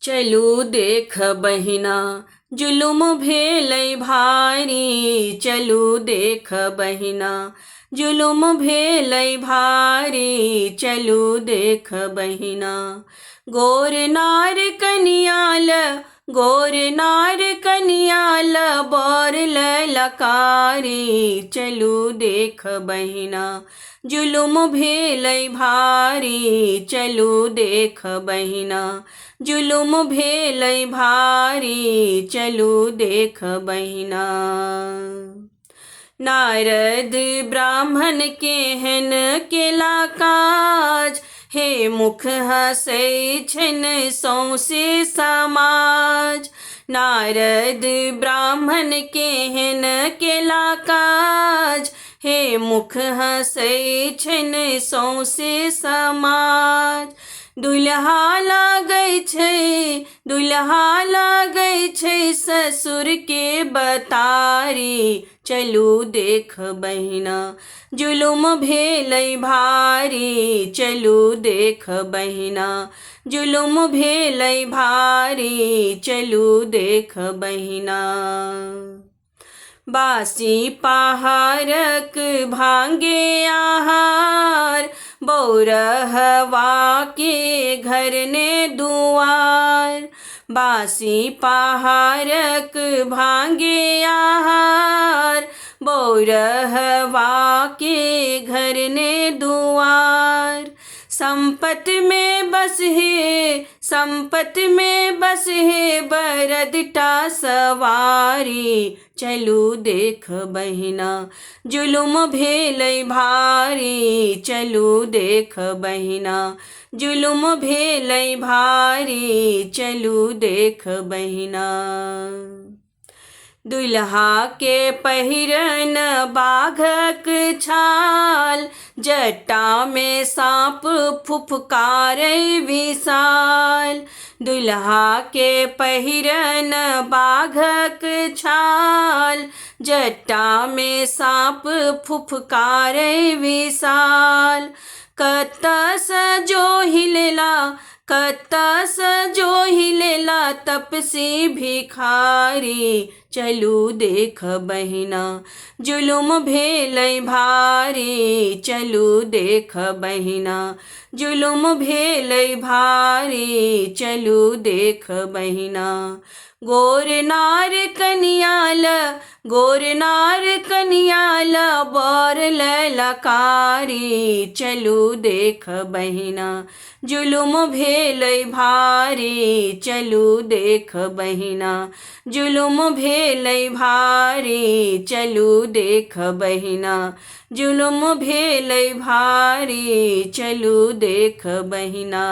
चलू देख बहिना जुलुम भेलै भारी। चलू देख बहिना जुलुम भेलै भारी। चलू देख बहिना गोर नार कनियाल गोर नार कनियाल बर ललकारी। चलू देख बहिना जुलुम भेलै भारी। चलू देख बहिना जुलुम भेलै भारी। चलू देख बहिना नारद ब्राह्मण केहन केला काज। हे मुख हँसै छनि सौंसे समाज। नारद ब्राह्मण केहन केला काज। हे मुख हँसै छनि सौंसे समाज। दुल्हा लागै छै ससुर के बतारी। चलू देख बहिना जुलुम भेलै भारी। चलू देख बहिना जुलुम भेलै भारी। चलू देख बहिना बासी पहाड़क भांगे आहार। बौरहवा के घर ने दुआर। बासी पहाड़क भांगे आहार। बौरहवा के घर ने दुआर। संपत में बस है बरदटा सवारी। चलू देख बहिना जुलुम भेलै भारी। चलू देख बहिना जुलुम भेलै भारी। चलू देख बहिना दुल्हा के पहिरन बाघक छाल। जटा में साँप फुफकारै विशाल। दुल्हा के पहिरन बाघक छाल। जटा में साँप फुफकारै विशाल। कतसँ जो हिलेला तपसी भिखारी। चलू देख बहिना जुलुम भेलै भारी। चलू देख बहिना जुलुम भेलै भारी। चलू देख बहिना गोर नार कनियाल बर ललकारी। चलू देख बहिना जुलुम भेलै भारी। चलू देख बहिना जुलुम भेलै भारी। चलू देख बहिना जुलुम भेलै भारी। चलू देख बहिना।